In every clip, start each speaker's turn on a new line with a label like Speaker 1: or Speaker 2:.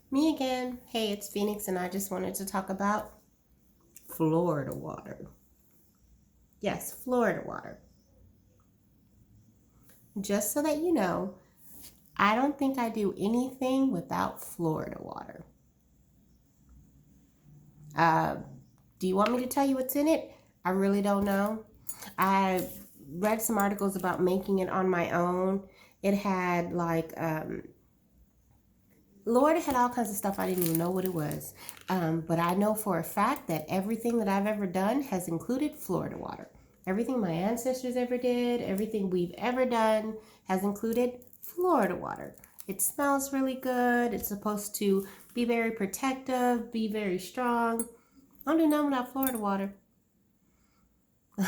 Speaker 1: Me again. Hey, it's Phoenix, and I just wanted to talk about Florida water. Yes, Florida water. Just so that you know, I don't think I do anything without Florida water. Uh, do you want me to tell you what's in it? I really don't know. I read some articles about making it on my own. It had Lord, it had all kinds of stuff. I didn't even know what it was. But I know for a fact that everything that I've ever done has included Florida water. Everything my ancestors ever did, everything we've ever done has included Florida water. It smells really good. It's supposed to be very protective, be very strong. I don't do nothing without Florida water.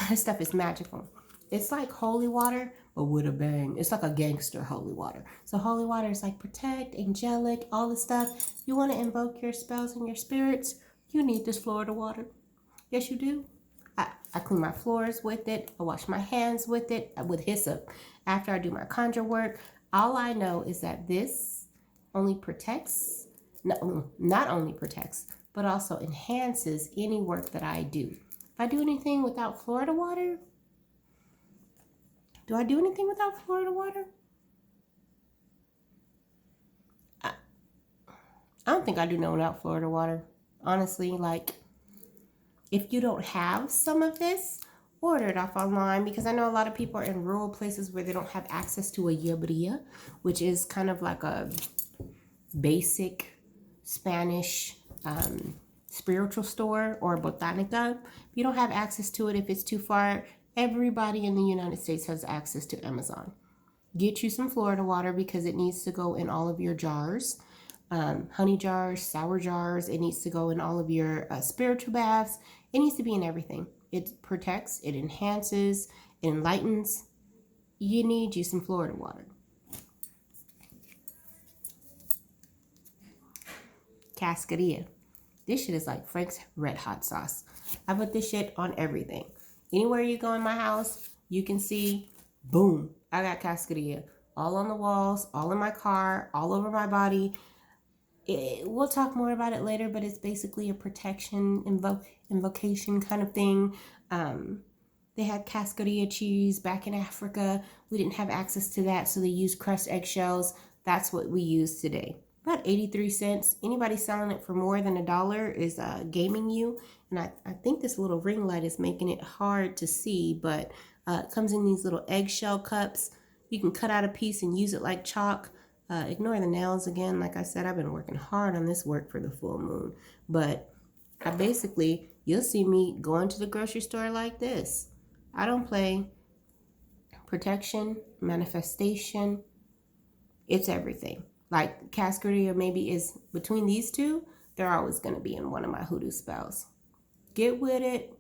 Speaker 1: This stuff is magical. It's like holy water, but with a bang. It's like a gangster holy water. So holy water is like protect, angelic, all the stuff. You want to invoke your spells and your spirits, you need this Florida water. Yes, you do. I clean my floors with it. I wash my hands with it, with hyssop. After I do my conjure work, all I know is that this only protects, not only protects, but also enhances any work that I do. If I do anything without Florida water, do I do anything without Florida water? I, I don't think I do no without Florida water. Honestly, like, if you don't have some of this, order it off online, because I know a lot of people are in rural places where they don't have access to a yabria, which is kind of like a basic Spanish spiritual store, or botanica. If you don't have access to it, if it's too far, everybody in the United States has access to Amazon. Get you some Florida water, because it needs to go in all of your jars, honey jars, sour jars. It needs to go in all of your spiritual baths. It needs to be in everything. It protects, it enhances, it enlightens. You need you some Florida water. Cascadia. This shit is like Frank's Red Hot sauce. I put this shit on everything. Anywhere you go in my house, you can see, boom, I got Cascadia. All on the walls, all in my car, all over my body. We'll talk more about it later, but it's basically a protection, invocation kind of thing. They had Cascadia cheese back in Africa. We didn't have access to that, so they used crushed eggshells. That's what we use today. About 83 cents. Anybody selling it for more than $1 is gaming you. And I think this little ring light is making it hard to see, but it comes in these little eggshell cups. You can cut out a piece and use it like chalk. Ignore the nails again. Like I said, I've been working hard on this work for the full moon. But you'll see me going to the grocery store like this. I don't play. Protection, manifestation, it's everything. Like Cascadia maybe is between these two, they're always going to be in one of my hoodoo spells. Get with it.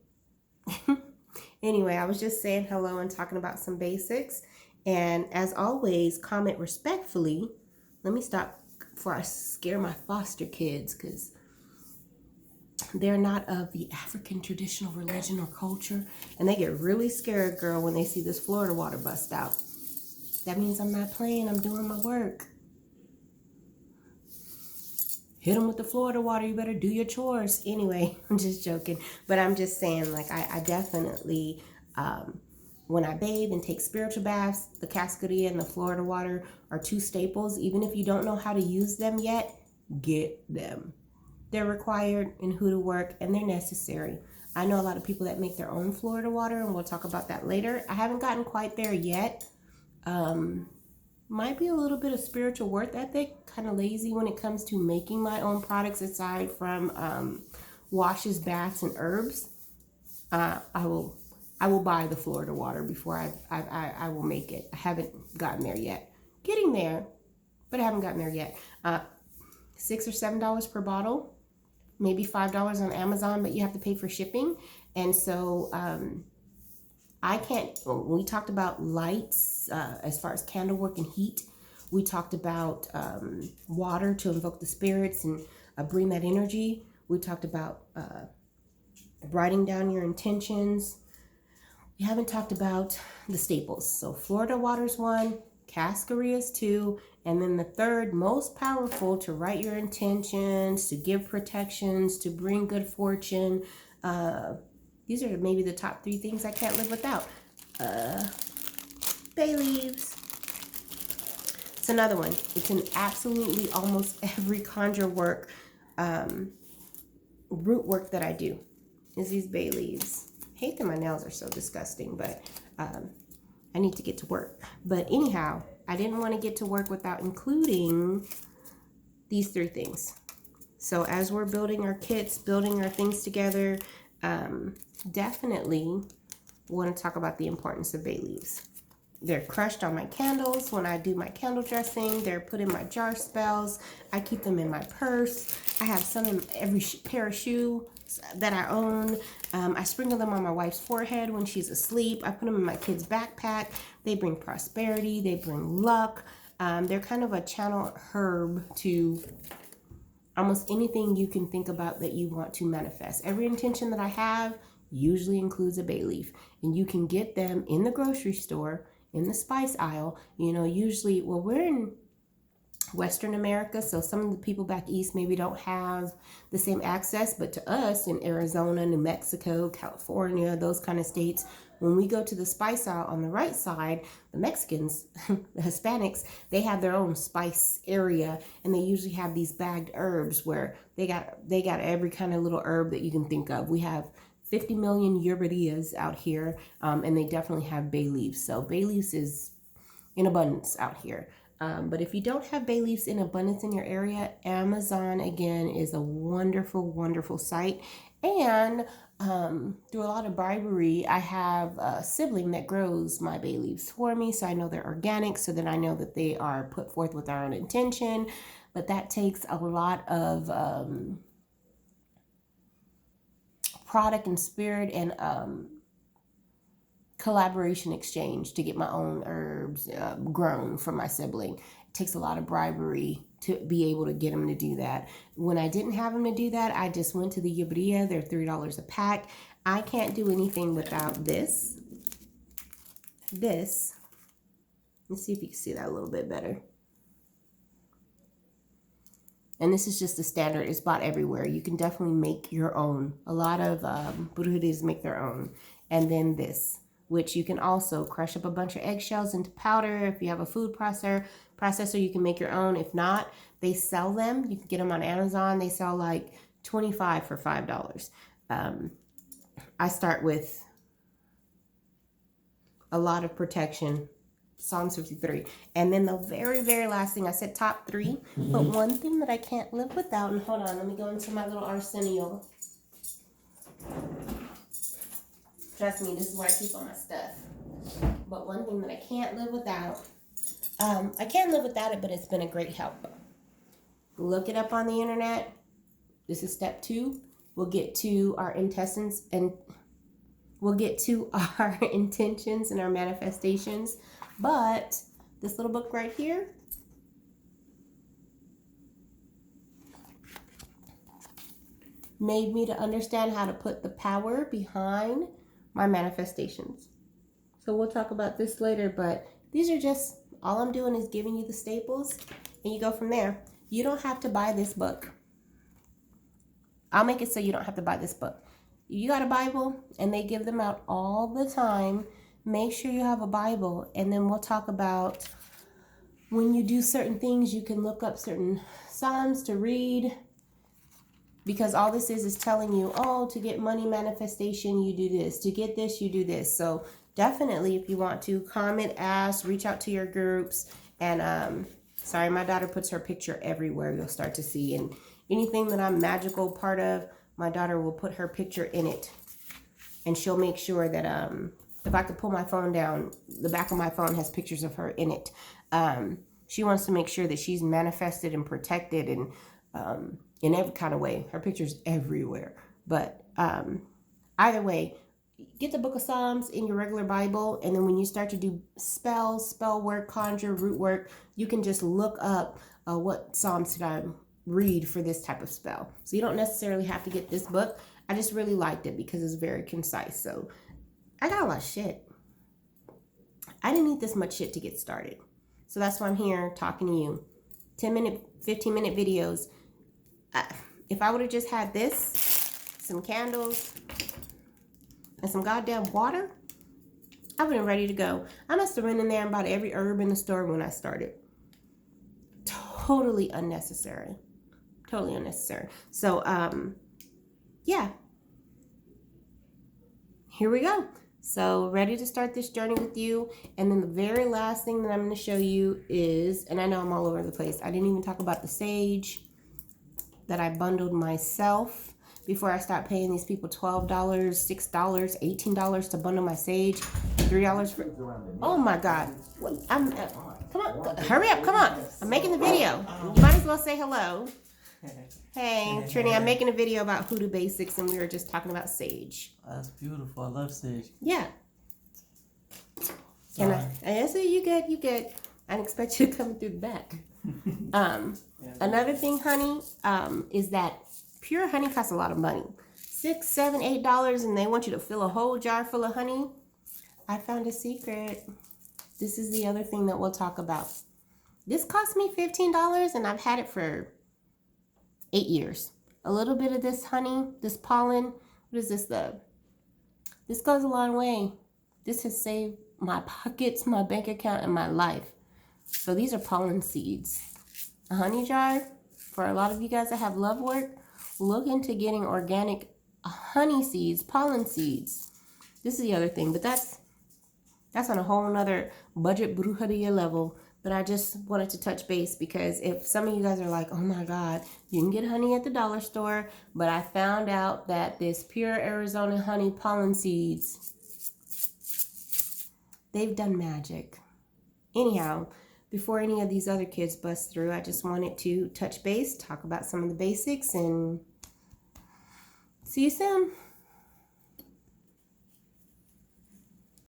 Speaker 1: Anyway, I was just saying hello and talking about some basics. And as always, comment respectfully. Let me stop before I scare my foster kids, because they're not of the African traditional religion or culture. And they get really scared, girl, when they see this Florida water bust out. That means I'm not playing. I'm doing my work. Hit them with the Florida water. You better do your chores. Anyway, I'm just joking. But I'm just saying, like, I definitely, when I bathe and take spiritual baths, the Cascadia and the Florida water are two staples. Even if you don't know how to use them yet, get them. They're required in hoodoo work, and they're necessary. I know a lot of people that make their own Florida water, and we'll talk about that later. I haven't gotten quite there yet. Might be a little bit of spiritual work ethic, kind of lazy when it comes to making my own products aside from washes, baths, and herbs. I will buy the Florida water before I will make it. I haven't gotten there yet. Getting there, but I haven't gotten there yet. $6 or $7 per bottle, maybe $5 on Amazon, but you have to pay for shipping. And so I can't. We talked about lights as far as candle work and heat. We talked about water to invoke the spirits and bring that energy. We talked about writing down your intentions. We haven't talked about the staples. So Florida water's one, Cascadia is two, And then the third most powerful, to write your intentions, to give protections, to bring good fortune. These are maybe the top 3 things I can't live without. Bay leaves. It's another one. It's in absolutely almost every conjure work, root work that I do, is these bay leaves. I hate that my nails are so disgusting, but I need to get to work. But anyhow, I didn't want to get to work without including these 3 things. So as we're building our kits, building our things together, definitely want to talk about the importance of bay leaves. They're crushed on my candles when I do my candle dressing. They're put in my jar spells. I keep them in my purse. I have some in every pair of shoe that I own. I sprinkle them on my wife's forehead when she's asleep. I put them in my kid's backpack. They bring prosperity. They bring luck. They're kind of a channel herb to almost anything you can think about that you want to manifest. Every intention that I have usually includes a bay leaf, and you can get them in the grocery store, in the spice aisle. You know, usually, well, we're in Western America, so some of the people back east maybe don't have the same access, but to us in Arizona, New Mexico, California, those kind of states, when we go to the spice aisle on the right side, the Mexicans, the Hispanics, they have their own spice area, and they usually have these bagged herbs where they got every kind of little herb that you can think of. We have 50 million yerberias out here, and they definitely have bay leaves. So bay leaves is in abundance out here. But if you don't have bay leaves in abundance in your area, Amazon, again, is a wonderful, wonderful site. And through a lot of bribery, I have a sibling that grows my bay leaves for me, so I know they're organic, so that I know that they are put forth with our own intention. But that takes a lot of product and spirit and collaboration exchange to get my own herbs grown from my sibling. It takes a lot of bribery to be able to get him to do that. When I didn't have him to do that, I just went to the Yubria. They're $3 a pack. I can't do anything without this. Let's see if you can see that a little bit better. And this is just the standard. It's bought everywhere. You can definitely make your own. A lot of Buddhists make their own. And then this, which you can also crush up a bunch of eggshells into powder. If you have a food processor, you can make your own. If not, they sell them. You can get them on Amazon. They sell like 25 for $5. I start with a lot of protection. Psalms 53. And then the very, very last thing, I said top 3, but one thing that I can't live without, and hold on, let me go into my little arsenal. Trust me, this is where I keep all my stuff. But one thing that I can't live without, I can't live without it, but it's been a great help. Look it up on the internet. This is step 2. We'll get to our intestines, and we'll get to our intentions and our manifestations. But this little book right here, made me to understand how to put the power behind my manifestations. So we'll talk about this later, but these are just, all I'm doing is giving you the staples, and you go from there. You don't have to buy this book. I'll make it so you don't have to buy this book. You got a Bible, and they give them out all the time. Make sure you have a Bible, and then we'll talk about when you do certain things, you can look up certain Psalms to read, because all this is telling you, oh, to get money manifestation, you do this. To get this, you do this. So definitely, if you want to, comment, ask, reach out to your groups. And sorry, my daughter puts her picture everywhere. You'll start to see, and anything that I'm magical part of, my daughter will put her picture in it, and she'll make sure that if I could pull my phone down, the back of my phone has pictures of her in it. She wants to make sure that she's manifested and protected, and in every kind of way. Her picture's everywhere. But either way, get the book of Psalms in your regular Bible, and then when you start to do spells, spell work, conjure, root work, you can just look up what Psalms should I read for this type of spell. So you don't necessarily have to get this book. I just really liked it because it's very concise. So I got a lot of shit. I didn't need this much shit to get started. So that's why I'm here talking to you. 10-minute, 15-minute videos. If I would have just had this, some candles, and some goddamn water, I would have been ready to go. I must have run in there and bought every herb in the store when I started. Totally unnecessary. Totally unnecessary. So, yeah. Here we go. So ready to start this journey with you. And then the very last thing that I'm going to show you is, and I know I'm all over the place, I didn't even talk about the sage that I bundled myself before I start paying these people $12, $6, $18 to bundle my sage, $3 for, oh my God. Come on, hurry up, come on. I'm making the video. You might as well say hello. Hey, Trini, I'm making a video about Hoodoo basics, and we were just talking about sage.
Speaker 2: That's beautiful. I love sage.
Speaker 1: Yeah. And I said, you good. I didn't expect you to come through the back. Another thing, honey, is that pure honey costs a lot of money. $6, $7, $8, and they want you to fill a whole jar full of honey. I found a secret. This is the other thing that we'll talk about. This cost me $15, and I've had it for 8 years. A little bit of this honey, this pollen, what is this? This goes a long way. This has saved my pockets, my bank account, and my life. So these are pollen seeds. A honey jar, for a lot of you guys that have love work, look into getting organic honey seeds, pollen seeds. This is the other thing, but that's on a whole nother budget brujeria level. But I just wanted to touch base because if some of you guys are like, oh my God, you can get honey at the dollar store, but I found out that this pure Arizona honey pollen seeds, they've done magic. Anyhow, before any of these other kids bust through, I just wanted to touch base, talk about some of the basics, and see you soon.